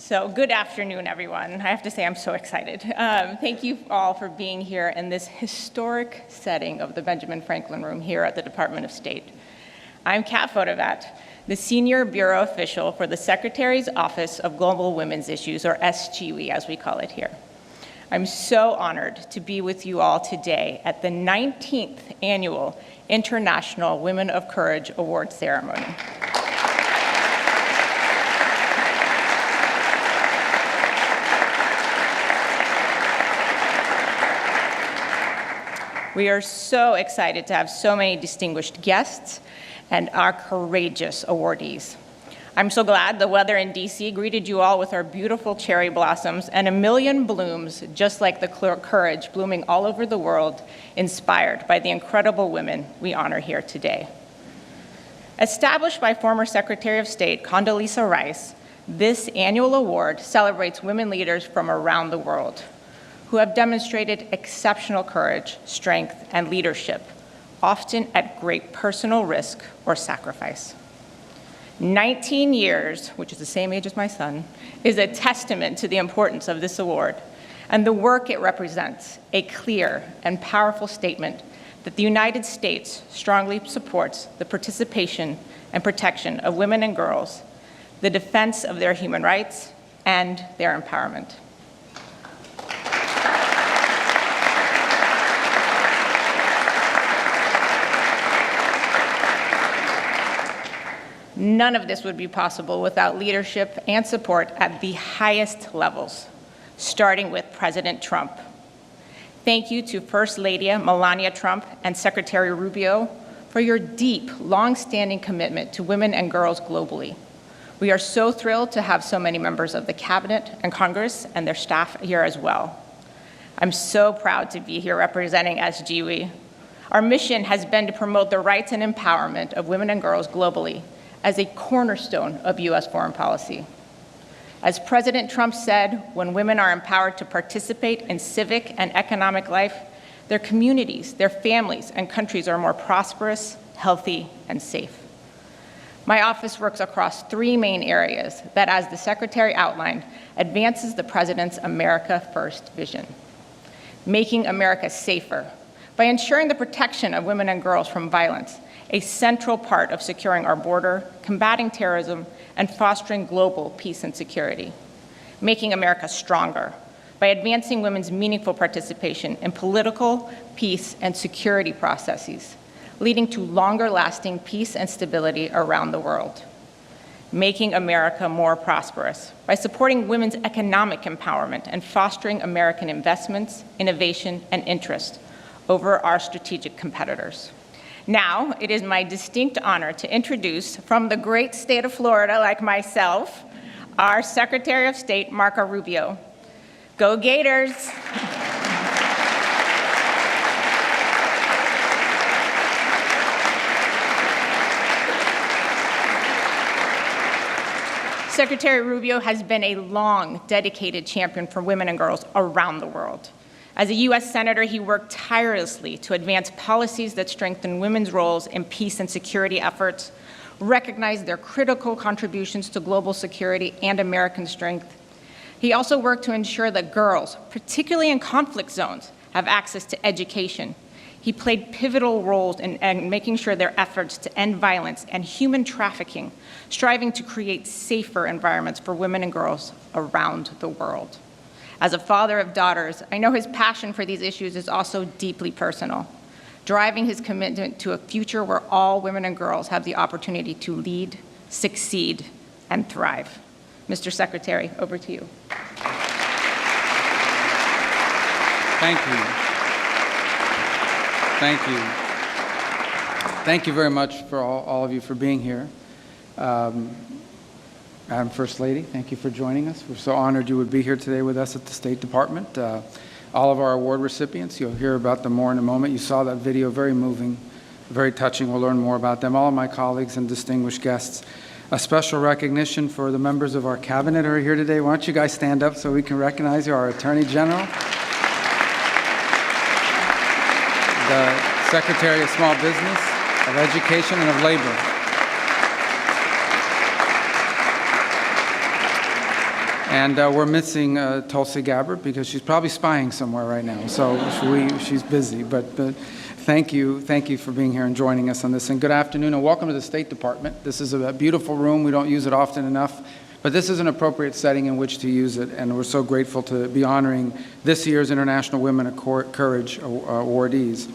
So good afternoon, everyone. I have to say I'm so excited. Thank you all for being here in this historic setting of the Benjamin Franklin Room here at the Department of State. I'm Kat Fotovat, the Senior Bureau Official for the Secretary's Office of Global Women's Issues, or SGWE as we call it here. I'm so honored to be with you all today at the 19th Annual International Women of Courage Award Ceremony. We are so excited to have so many distinguished guests and our courageous awardees. I'm so glad the weather in DC greeted you all with our beautiful cherry blossoms and a million blooms, just like the courage blooming all over the world, inspired by the incredible women we honor here today. Established by former Secretary of State Condoleezza Rice, this annual award celebrates women leaders from around the world who have demonstrated exceptional courage, strength, and leadership, often at great personal risk or sacrifice. 19 years, which is the same age as my son, is a testament to the importance of this award and the work it represents, a clear and powerful statement that the United States strongly supports the participation and protection of women and girls, the defense of their human rights, and their empowerment. None of this would be possible without leadership and support at the highest levels, starting with President Trump. Thank you to First Lady Melania Trump and Secretary Rubio for your deep, long-standing commitment to women and girls globally. We are so thrilled to have so many members of the Cabinet and Congress and their staff here as well. I'm so proud to be here representing SGWE. Our mission has been to promote the rights and empowerment of women and girls globally as a cornerstone of U.S. foreign policy. As President Trump said, when women are empowered to participate in civic and economic life, their communities, their families, and countries are more prosperous, healthy, and safe. My office works across three main areas that, as the Secretary outlined, advances the President's America First vision. Making America safer by ensuring the protection of women and girls from violence, a central part of securing our border, combating terrorism, and fostering global peace and security. Making America stronger by advancing women's meaningful participation in political, peace, and security processes, leading to longer-lasting peace and stability around the world. Making America more prosperous by supporting women's economic empowerment and fostering American investments, innovation, and interest over our strategic competitors. Now, it is my distinct honor to introduce, from the great state of Florida, like myself, our Secretary of State, Marco Rubio. Go Gators! Secretary Rubio has been a long, dedicated champion for women and girls around the world. As a U.S. Senator, he worked tirelessly to advance policies that strengthen women's roles in peace and security efforts, recognize their critical contributions to global security and American strength. He also worked to ensure that girls, particularly in conflict zones, have access to education. He played pivotal roles in making sure their efforts to end violence and human trafficking, striving to create safer environments for women and girls around the world. As a father of daughters, I know his passion for these issues is also deeply personal, driving his commitment to a future where all women and girls have the opportunity to lead, succeed, and thrive. Mr. Secretary, over to you. Thank you. Thank you. Thank you very much for all of you for being here. Madam First Lady, thank you for joining us. We're so honored you would be here today with us at the State Department. All of our award recipients, you'll hear about them more in a moment. You saw that video, very moving, very touching. We'll learn more about them. All of my colleagues and distinguished guests. A special recognition for the members of our cabinet who are here today. Why don't you guys stand up so we can recognize you? Our Attorney General, the Secretary of Small Business, of Education, and of Labor. And we're missing Tulsi Gabbard because she's probably spying somewhere right now. So she's busy. But thank you for being here and joining us on this. And good afternoon and welcome to the State Department. This is a beautiful room. We don't use it often enough. But this is an appropriate setting in which to use it. And we're so grateful to be honoring this year's International Women of Courage awardees.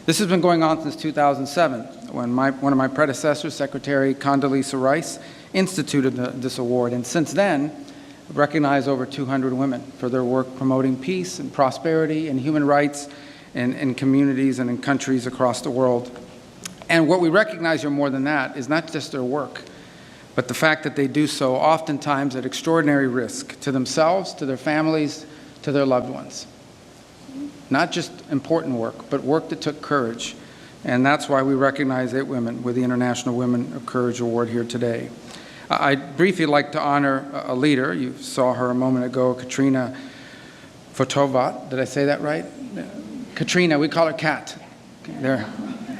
This has been going on since 2007 when one of my predecessors, Secretary Condoleezza Rice, instituted this award. And since then, recognized over 200 women for their work promoting peace and prosperity and human rights in communities and in countries across the world. And what we recognize here more than that is not just their work, but the fact that they do so oftentimes at extraordinary risk to themselves, to their families, to their loved ones. Not just important work, but work that took courage. And that's why we recognize 8 women with the International Women of Courage Award here today. I'd briefly like to honor a leader. You saw her a moment ago, Katrina Fotovat. Did I say that right? Katrina, we call her Kat. There.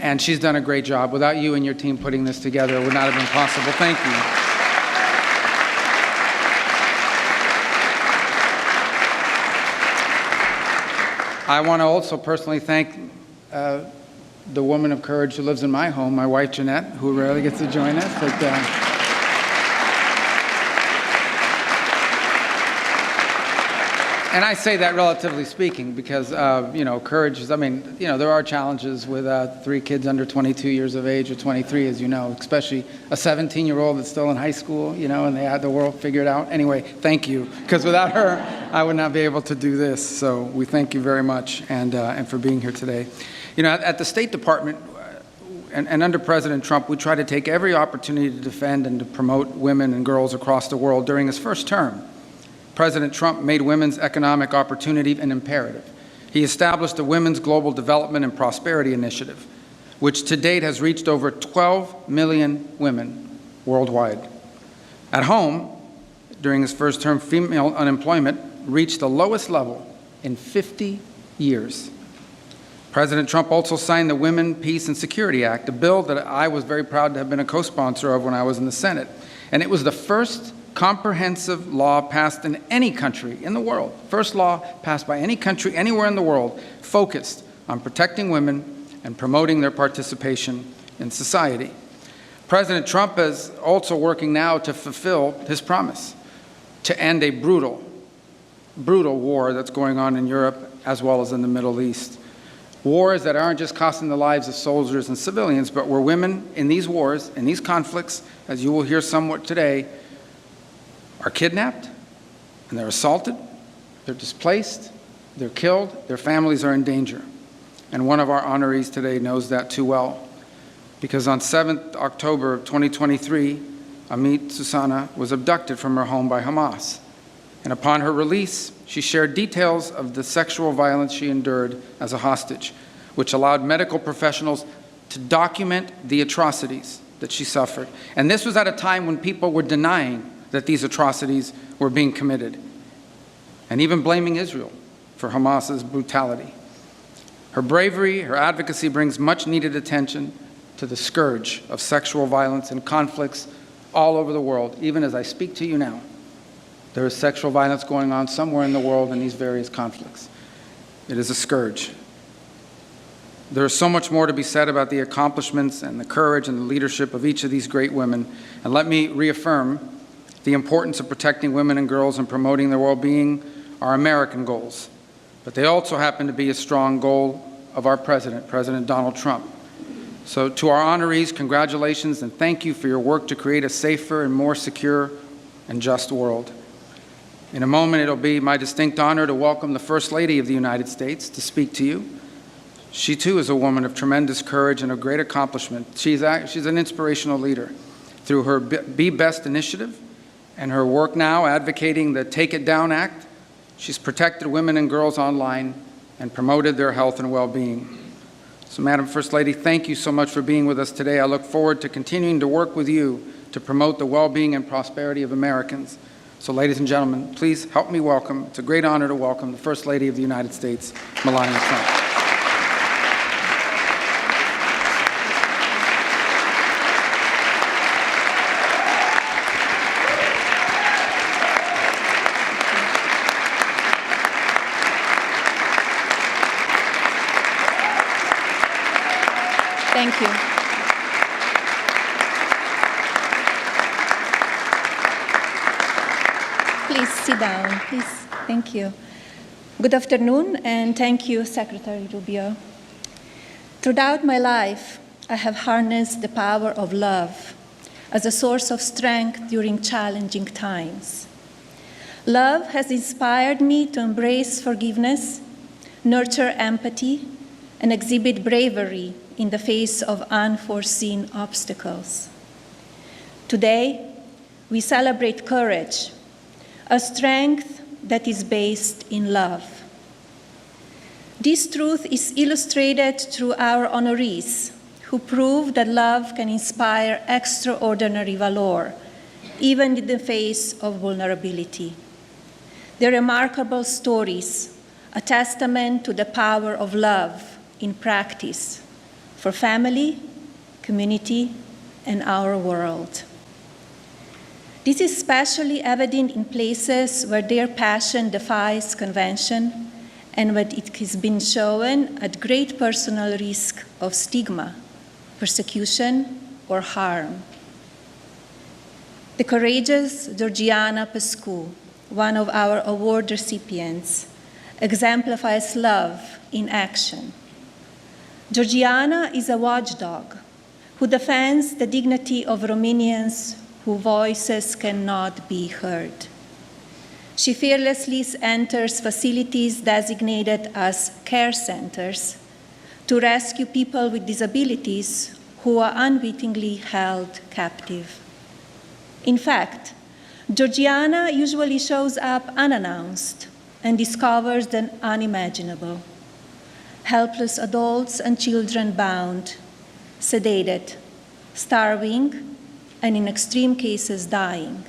And she's done a great job. Without you and your team putting this together, it would not have been possible. Thank you. I want to also personally thank the woman of courage who lives in my home, my wife Jeanette, who rarely gets to join us. But, and I say that relatively speaking because, courage is, there are challenges with 3 kids under 22 years of age or 23, as you know, especially a 17-year-old that's still in high school, and they had the world figured out. Anyway, thank you, because without her, I would not be able to do this. So we thank you very much and for being here today. At the State Department and under President Trump, we try to take every opportunity to defend and to promote women and girls across the world. During his first term, President Trump made women's economic opportunity an imperative. He established the Women's Global Development and Prosperity Initiative, which to date has reached over 12 million women worldwide. At home, during his first term, female unemployment reached the lowest level in 50 years. President Trump also signed the Women, Peace, and Security Act, a bill that I was very proud to have been a co-sponsor of when I was in the Senate. And it was the first comprehensive law passed in any country in the world, first law passed by any country anywhere in the world, focused on protecting women and promoting their participation in society. President Trump is also working now to fulfill his promise to end a brutal war that's going on in Europe as well as in the Middle East. Wars that aren't just costing the lives of soldiers and civilians, but where women in these wars, in these conflicts, as you will hear somewhat today, are kidnapped, and they're assaulted, they're displaced, they're killed, their families are in danger. And one of our honorees today knows that too well, because on 7th October of 2023, Amit, Susanna, was abducted from her home by Hamas. And upon her release, she shared details of the sexual violence she endured as a hostage, which allowed medical professionals to document the atrocities that she suffered. And this was at a time when people were denying that these atrocities were being committed, and even blaming Israel for Hamas's brutality. Her bravery, her advocacy brings much needed attention to the scourge of sexual violence and conflicts all over the world. Even as I speak to you now, there is sexual violence going on somewhere in the world in these various conflicts. It is a scourge. There is so much more to be said about the accomplishments and the courage and the leadership of each of these great women. And let me reaffirm the importance of protecting women and girls and promoting their well-being are American goals, but they also happen to be a strong goal of our president, President Donald Trump. So to our honorees, congratulations and thank you for your work to create a safer and more secure and just world. In a moment, it'll be my distinct honor to welcome the First Lady of the United States to speak to you. She too is a woman of tremendous courage and a great accomplishment. She's an inspirational leader. Through her Be Best initiative, and her work now advocating the Take It Down Act, she's protected women and girls online and promoted their health and well-being. So, Madam First Lady, thank you so much for being with us today. I look forward to continuing to work with you to promote the well-being and prosperity of Americans. So, ladies and gentlemen, please help me welcome, it's a great honor to welcome the First Lady of the United States, Melania Trump. Thank you. Please sit down, please. Thank you. Good afternoon, and thank you, Secretary Rubio. Throughout my life, I have harnessed the power of love as a source of strength during challenging times. Love has inspired me to embrace forgiveness, nurture empathy, and exhibit bravery in the face of unforeseen obstacles. Today, we celebrate courage, a strength that is based in love. This truth is illustrated through our honorees, who prove that love can inspire extraordinary valor, even in the face of vulnerability. Their remarkable stories, a testament to the power of love in practice for family, community, and our world. This is especially evident in places where their passion defies convention and where it has been shown at great personal risk of stigma, persecution, or harm. The courageous Georgiana Pescu, one of our award recipients, exemplifies love in action. Georgiana is a watchdog who defends the dignity of Romanians whose voices cannot be heard. She fearlessly enters facilities designated as care centers to rescue people with disabilities who are unwittingly held captive. In fact, Georgiana usually shows up unannounced and discovers the unimaginable. Helpless adults and children bound, sedated, starving, and in extreme cases, dying.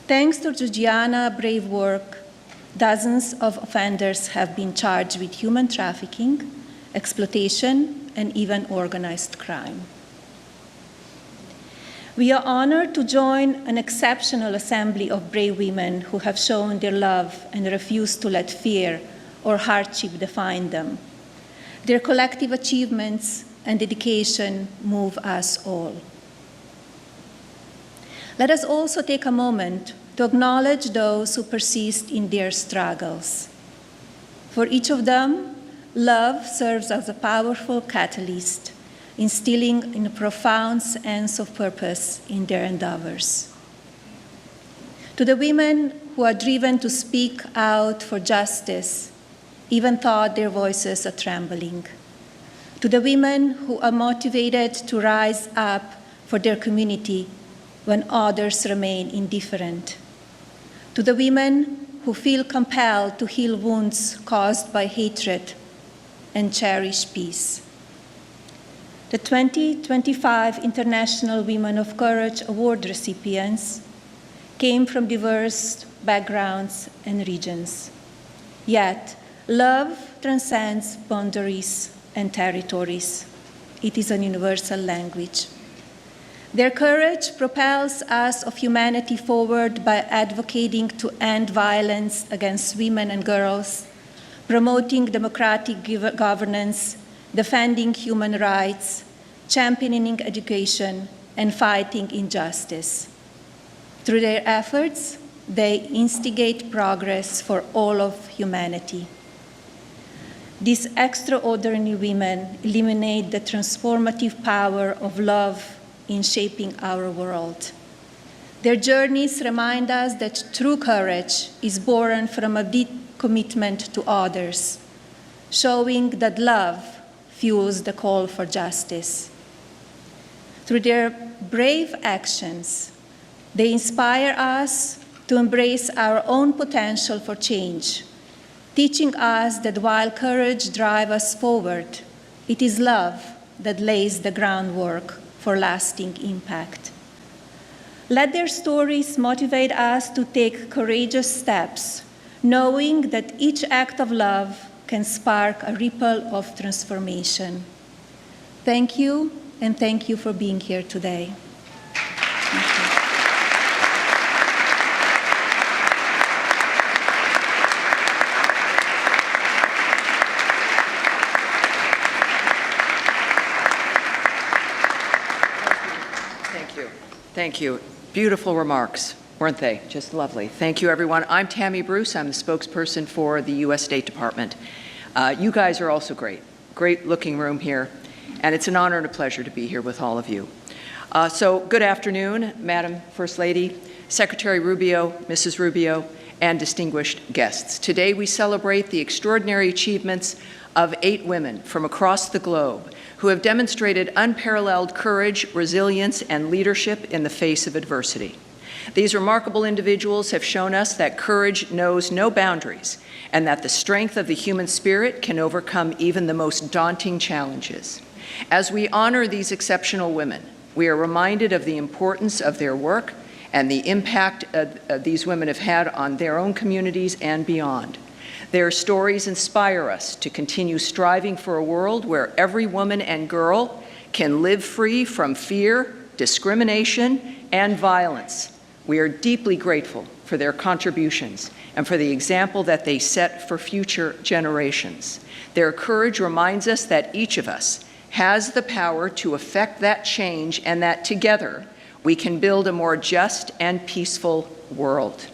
Thanks to Georgiana's brave work, dozens of offenders have been charged with human trafficking, exploitation, and even organized crime. We are honored to join an exceptional assembly of brave women who have shown their love and refuse to let fear or hardship define them. Their collective achievements and dedication move us all. Let us also take a moment to acknowledge those who persist in their struggles. For each of them, love serves as a powerful catalyst, instilling in a profound sense of purpose in their endeavors. To the women who are driven to speak out for justice, even though their voices are trembling. To the women who are motivated to rise up for their community when others remain indifferent. To the women who feel compelled to heal wounds caused by hatred and cherish peace. The 2025 International Women of Courage Award recipients came from diverse backgrounds and regions. Yet, love transcends boundaries and territories. It is a universal language. Their courage propels us of humanity forward by advocating to end violence against women and girls, promoting democratic governance, defending human rights, championing education, and fighting injustice. Through their efforts, they instigate progress for all of humanity. These extraordinary women illuminate the transformative power of love in shaping our world. Their journeys remind us that true courage is born from a deep commitment to others, showing that love fuels the call for justice. Through their brave actions, they inspire us to embrace our own potential for change, teaching us that while courage drives us forward, it is love that lays the groundwork for lasting impact. Let their stories motivate us to take courageous steps, knowing that each act of love can spark a ripple of transformation. Thank you, and thank you for being here today. Thank you. Beautiful remarks, weren't they? Just lovely. Thank you, everyone. I'm Tammy Bruce. I'm the spokesperson for the U.S. State Department. You guys are also great. Great looking room here. And it's an honor and a pleasure to be here with all of you. So good afternoon, Madam First Lady, Secretary Rubio, Mrs. Rubio, and distinguished guests. Today we celebrate the extraordinary achievements of 8 women from across the globe who have demonstrated unparalleled courage, resilience, and leadership in the face of adversity. These remarkable individuals have shown us that courage knows no boundaries and that the strength of the human spirit can overcome even the most daunting challenges. As we honor these exceptional women, we are reminded of the importance of their work and the impact these women have had on their own communities and beyond. Their stories inspire us to continue striving for a world where every woman and girl can live free from fear, discrimination, and violence. We are deeply grateful for their contributions and for the example that they set for future generations. Their courage reminds us that each of us has the power to effect that change and that together we can build a more just and peaceful world.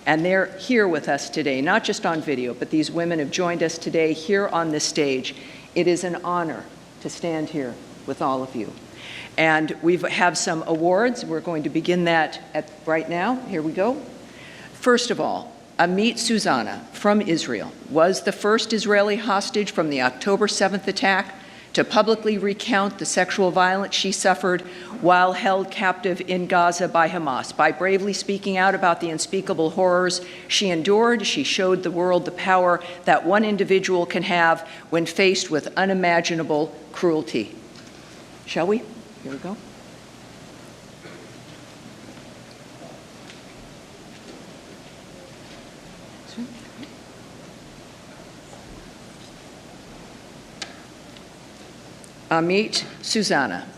And they're here with us today, not just on video, but these women have joined us today here on this stage. It is an honor to stand here with all of you. And we have some awards. We're going to begin that right now. Here we go. First of all, Amit Susanna from Israel was the first Israeli hostage from the October 7th attack to publicly recount the sexual violence she suffered while held captive in Gaza by Hamas. By bravely speaking out about the unspeakable horrors she endured, she showed the world the power that one individual can have when faced with unimaginable cruelty. Shall we? Here we go. Amit Susanna.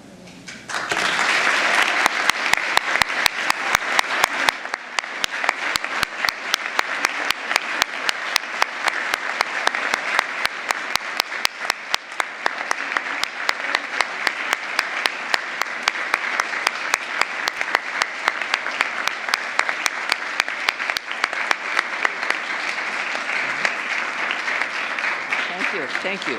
Thank you.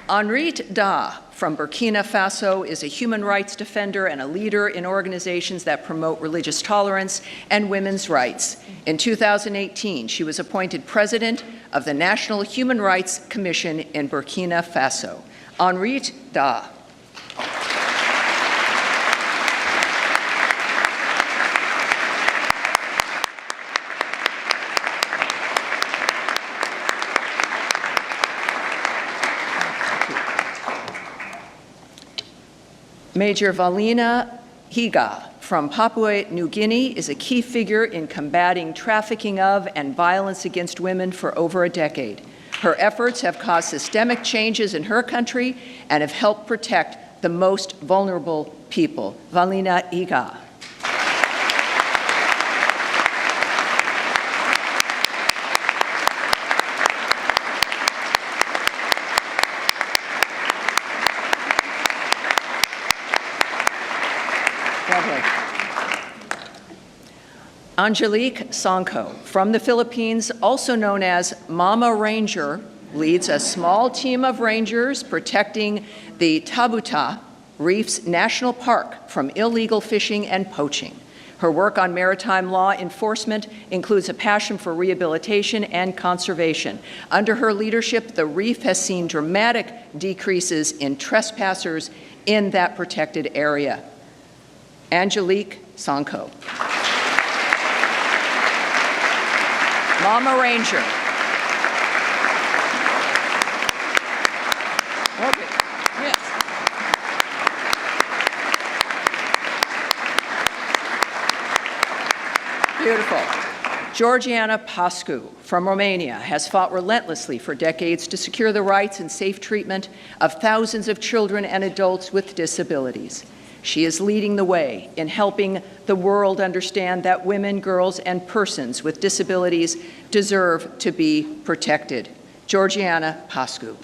Henriette Da from Burkina Faso is a human rights defender and a leader in organizations that promote religious tolerance and women's rights. In 2018, she was appointed president of the National Human Rights Commission in Burkina Faso. Henriette Da. Major Valina Higa from Papua New Guinea is a key figure in combating trafficking of and violence against women for over a decade. Her efforts have caused systemic changes in her country and have helped protect the most vulnerable people. Valina Higa. Angelique Sanko from the Philippines, also known as Mama Ranger, leads a small team of rangers protecting the Tabuta Reefs National Park from illegal fishing and poaching. Her work on maritime law enforcement includes a passion for rehabilitation and conservation. Under her leadership, the reef has seen dramatic decreases in trespassers in that protected area. Angelique Sanko. Mama Ranger. Okay. Yes. Beautiful. Georgiana Pascu from Romania has fought relentlessly for decades to secure the rights and safe treatment of thousands of children and adults with disabilities. She is leading the way in helping the world understand that women, girls, and persons with disabilities deserve to be protected. Georgiana Pascu.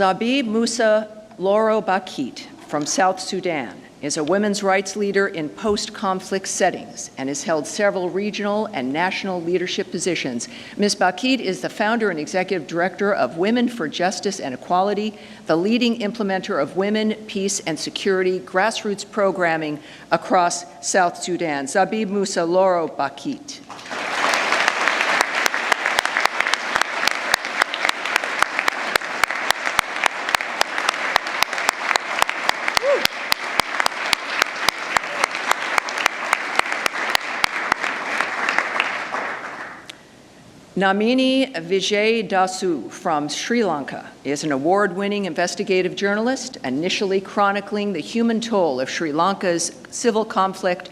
Zabib Musa Loro Bakit from South Sudan is a women's rights leader in post-conflict settings and has held several regional and national leadership positions. Ms. Bakit is the founder and executive director of Women for Justice and Equality, the leading implementer of women, peace, and security grassroots programming across South Sudan. Zabib Musa Loro Bakit. Namini Vijay Dasu from Sri Lanka is an award-winning investigative journalist, initially chronicling the human toll of Sri Lanka's civil conflict,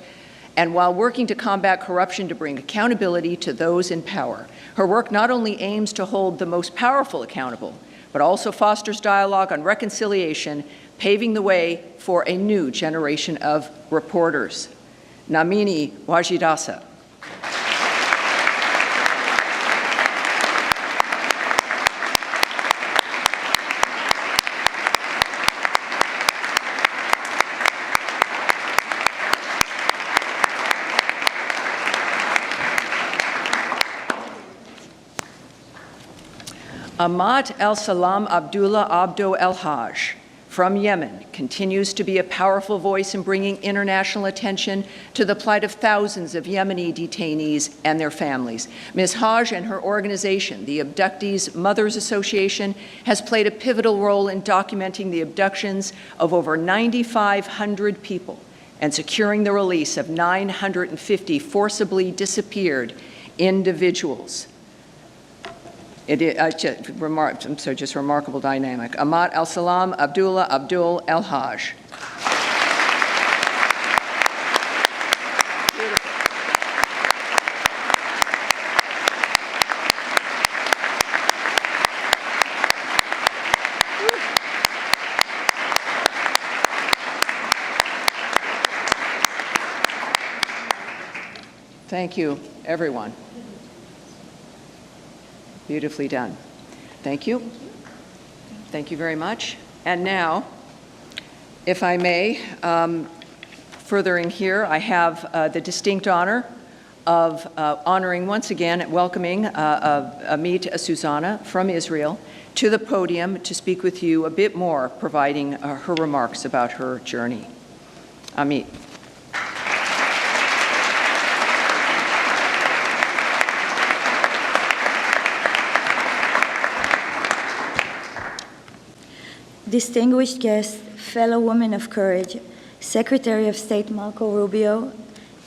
and while working to combat corruption to bring accountability to those in power. Her work not only aims to hold the most powerful accountable, but also fosters dialogue on reconciliation, paving the way for a new generation of reporters. Namini Wajidasa. Amat El-Salam Abdullah Abdo El-Haj from Yemen continues to be a powerful voice in bringing international attention to the plight of thousands of Yemeni detainees and their families. Ms. Haj and her organization, the Abductees Mothers Association, has played a pivotal role in documenting the abductions of over 9,500 people and securing the release of 950 forcibly disappeared individuals. Just remarkable dynamic. Amat El-Salam Abdullah Abdul El-Haj. Thank you, everyone. Beautifully done. Thank you. Thank you very much. And now, if I may, furthering here, I have the distinct honor of honoring once again and welcoming Amit Susanna from Israel to the podium to speak with you a bit more, providing her remarks about her journey. Amit. Distinguished guests, fellow women of courage, Secretary of State Marco Rubio,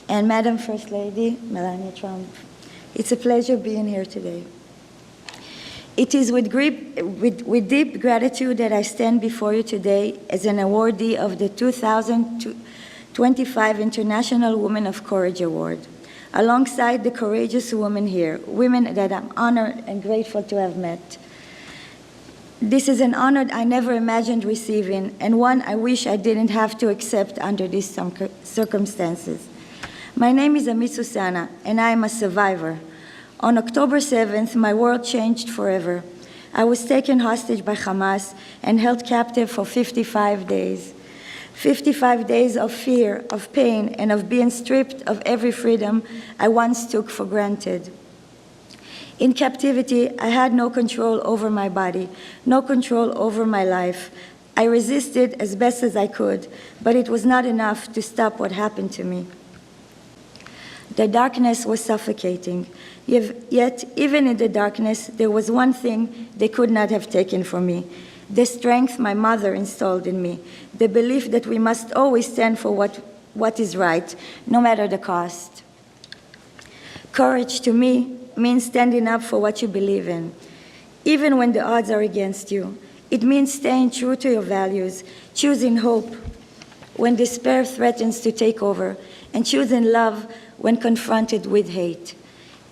and Madam First Lady Melania Trump. It's a pleasure being here today. It is with deep gratitude that I stand before you today as an awardee of the 2025 International Women of Courage Award, alongside the courageous women here, women that I'm honored and grateful to have met. This is an honor I never imagined receiving, and one I wish I didn't have to accept under these circumstances. My name is Amit Susanna, and I am a survivor. On October 7th, my world changed forever. I was taken hostage by Hamas and held captive for 55 days. 55 days of fear, of pain, and of being stripped of every freedom I once took for granted. In captivity, I had no control over my body, no control over my life. I resisted as best as I could, but it was not enough to stop what happened to me. The darkness was suffocating, yet even in the darkness, there was one thing they could not have taken from me: the strength my mother installed in me, the belief that we must always stand for what is right, no matter the cost. Courage to me means standing up for what you believe in, even when the odds are against you. It means staying true to your values, choosing hope when despair threatens to take over, and choosing love when confronted with hate.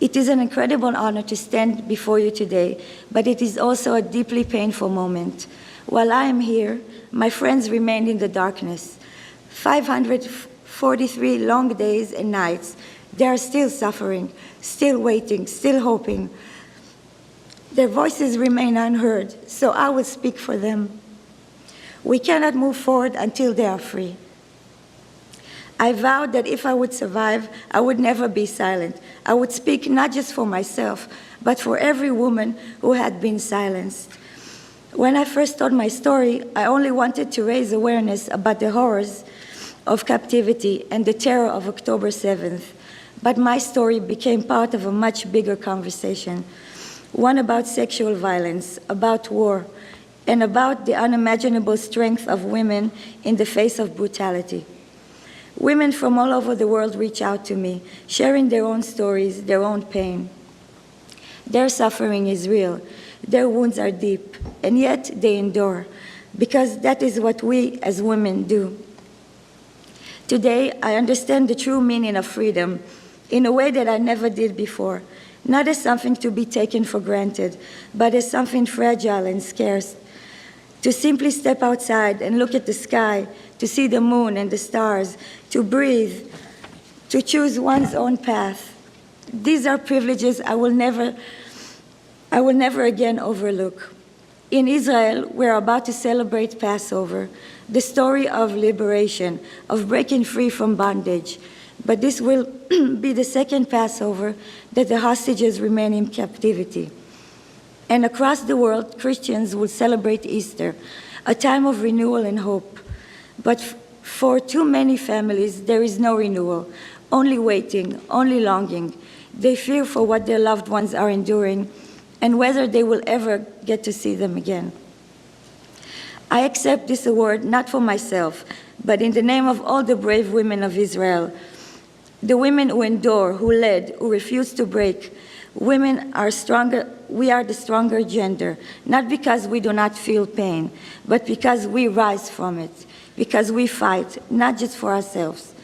It is an incredible honor to stand before you today, but it is also a deeply painful moment. While I am here, my friends remained in the darkness. 543 long days and nights. They are still suffering, still waiting, still hoping. Their voices remain unheard, so I will speak for them. We cannot move forward until they are free. I vowed that if I would survive, I would never be silent. I would speak not just for myself, but for every woman who had been silenced. When I first told my story, I only wanted to raise awareness about the horrors of captivity and the terror of October 7th. But my story became part of a much bigger conversation, one about sexual violence, about war, and about the unimaginable strength of women in the face of brutality. Women from all over the world reach out to me, sharing their own stories, their own pain. Their suffering is real, their wounds are deep, and yet they endure, because that is what we as women do. Today, I understand the true meaning of freedom in a way that I never did before, not as something to be taken for granted, but as something fragile and scarce. To simply step outside and look at the sky, to see the moon and the stars, to breathe, to choose one's own path. These are privileges I will never again overlook. In Israel, we're about to celebrate Passover, the story of liberation, of breaking free from bondage. But this will be the second Passover that the hostages remain in captivity. And across the world, Christians will celebrate Easter, a time of renewal and hope. But for too many families, there is no renewal, only waiting, only longing. They fear for what their loved ones are enduring and whether they will ever get to see them again. I accept this award not for myself, but in the name of all the brave women of Israel, the women who endure, who led, who refused to break. Women are stronger, we are the stronger gender, not because we do not feel pain, but because we rise from it, because we fight, not just for ourselves,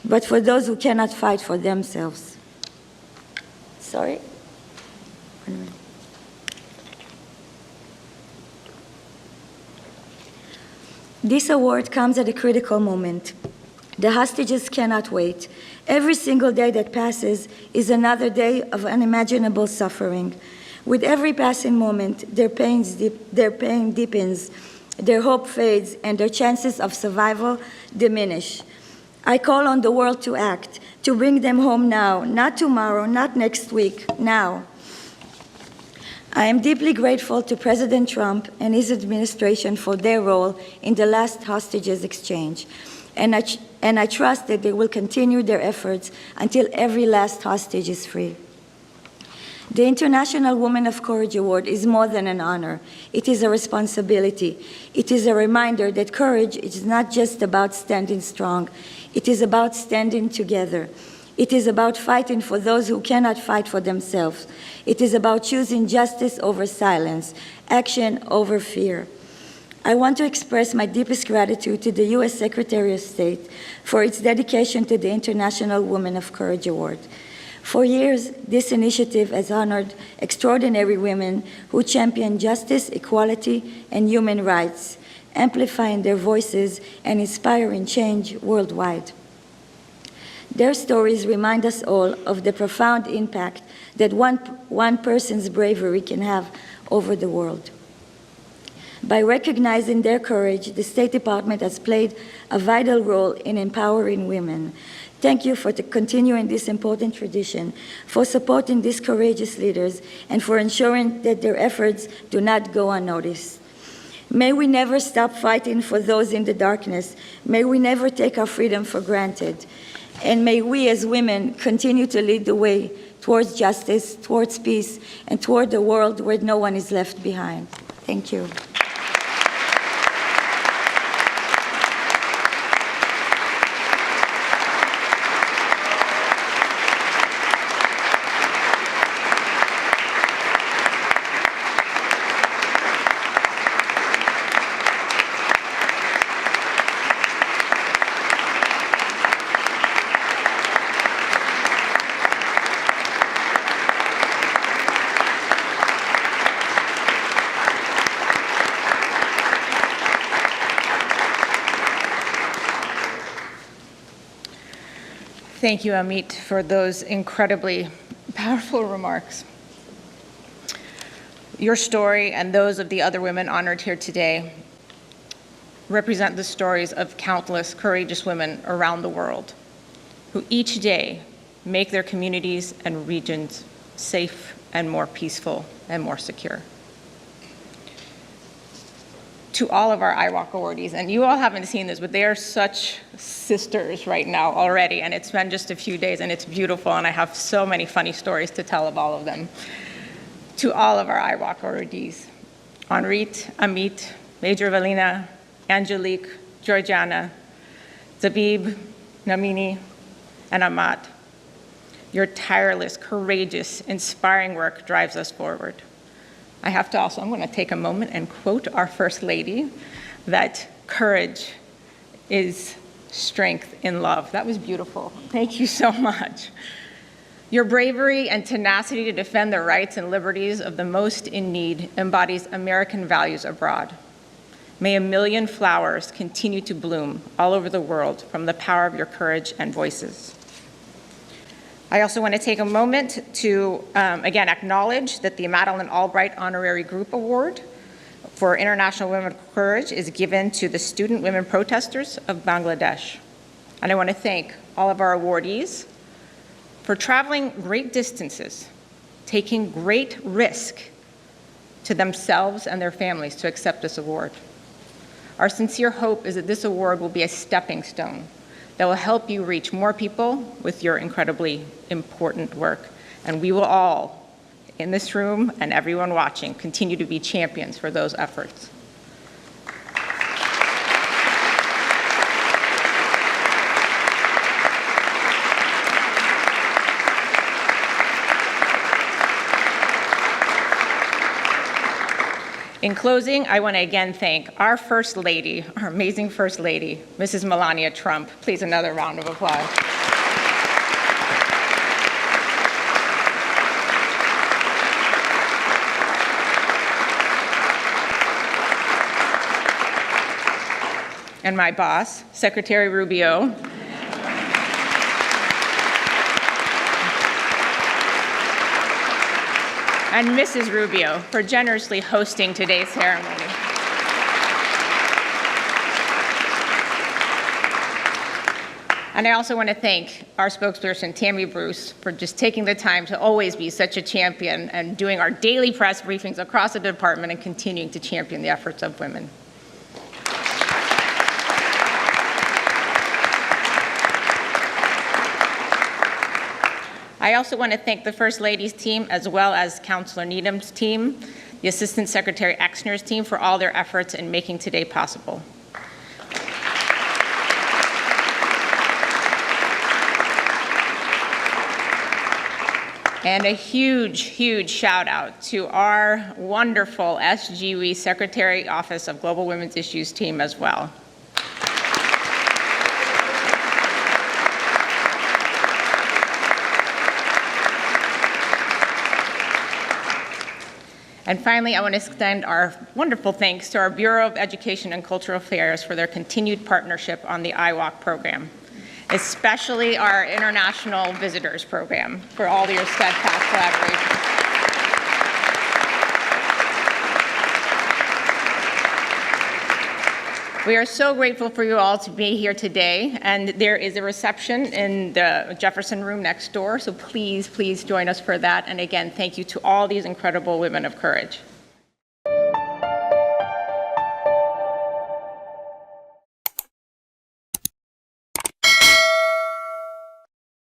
but for those who cannot fight for themselves. Sorry? 1 minute. This award comes at a critical moment. The hostages cannot wait. Every single day that passes is another day of unimaginable suffering. With every passing moment, their pain deepens, their hope fades, and their chances of survival diminish. I call on the world to act, to bring them home now, not tomorrow, not next week, now. I am deeply grateful to President Trump and his administration for their role in the last hostages exchange. And I trust that they will continue their efforts until every last hostage is free. The International Woman of Courage Award is more than an honor. It is a responsibility. It is a reminder that courage is not just about standing strong. It is about standing together. It is about fighting for those who cannot fight for themselves. It is about choosing justice over silence, action over fear. I want to express my deepest gratitude to the U.S. Secretary of State for its dedication to the International Woman of Courage Award. For years, this initiative has honored extraordinary women who champion justice, equality, and human rights, amplifying their voices and inspiring change worldwide. Their stories remind us all of the profound impact that one person's bravery can have over the world. By recognizing their courage, the State Department has played a vital role in empowering women. Thank you for continuing this important tradition, for supporting these courageous leaders, and for ensuring that their efforts do not go unnoticed. May we never stop fighting for those in the darkness. May we never take our freedom for granted. And may we as women continue to lead the way towards justice, towards peace, and toward a world where no one is left behind. Thank you. Thank you, Amit, for those incredibly powerful remarks. Your story and those of the other women honored here today represent the stories of countless courageous women around the world who each day make their communities and regions safe and more peaceful and more secure. To all of our IWOC awardees, and you all haven't seen this, but they are such sisters right now already, and it's been just a few days, and it's beautiful, and I have so many funny stories to tell of all of them. To all of our IWOC awardees, Henrit, Amit, Major Valina, Angelique, Georgiana, Zabib, Namini, and Ahmad. Your tireless, courageous, inspiring work drives us forward. I have to also, I'm going to take a moment and quote our First Lady, that courage is strength in love. That was beautiful. Thank you so much. Your bravery and tenacity to defend the rights and liberties of the most in need embodies American values abroad. May a million flowers continue to bloom all over the world from the power of your courage and voices. I also want to take a moment to, again, acknowledge that the Madeleine Albright Honorary Group Award for International Women of Courage is given to the student women protesters of Bangladesh. And I want to thank all of our awardees for traveling great distances, taking great risk to themselves and their families to accept this award. Our sincere hope is that this award will be a stepping stone that will help you reach more people with your incredibly important work. And we will all, in this room and everyone watching, continue to be champions for those efforts. In closing, I want to again thank our First Lady, our amazing First Lady, Mrs. Melania Trump. Please, another round of applause. And my boss, Secretary Rubio. And Mrs. Rubio for generously hosting today's ceremony. And I also want to thank our spokesperson, Tammy Bruce, for just taking the time to always be such a champion and doing our daily press briefings across the department and continuing to champion the efforts of women. I also want to thank the First Lady's team, as well as Councilor Needham's team, the Assistant Secretary Exner's team, for all their efforts in making today possible. And a huge, huge shout out to our wonderful SGW Secretary Office of Global Women's Issues team as well. And finally, I want to extend our wonderful thanks to our Bureau of Education and Cultural Affairs for their continued partnership on the IWOC program, especially our International Visitors Program, for all your steadfast collaboration. We are so grateful for you all to be here today, and there is a reception in the Jefferson room next door, so please, please join us for that. And again, thank you to all these incredible women of courage.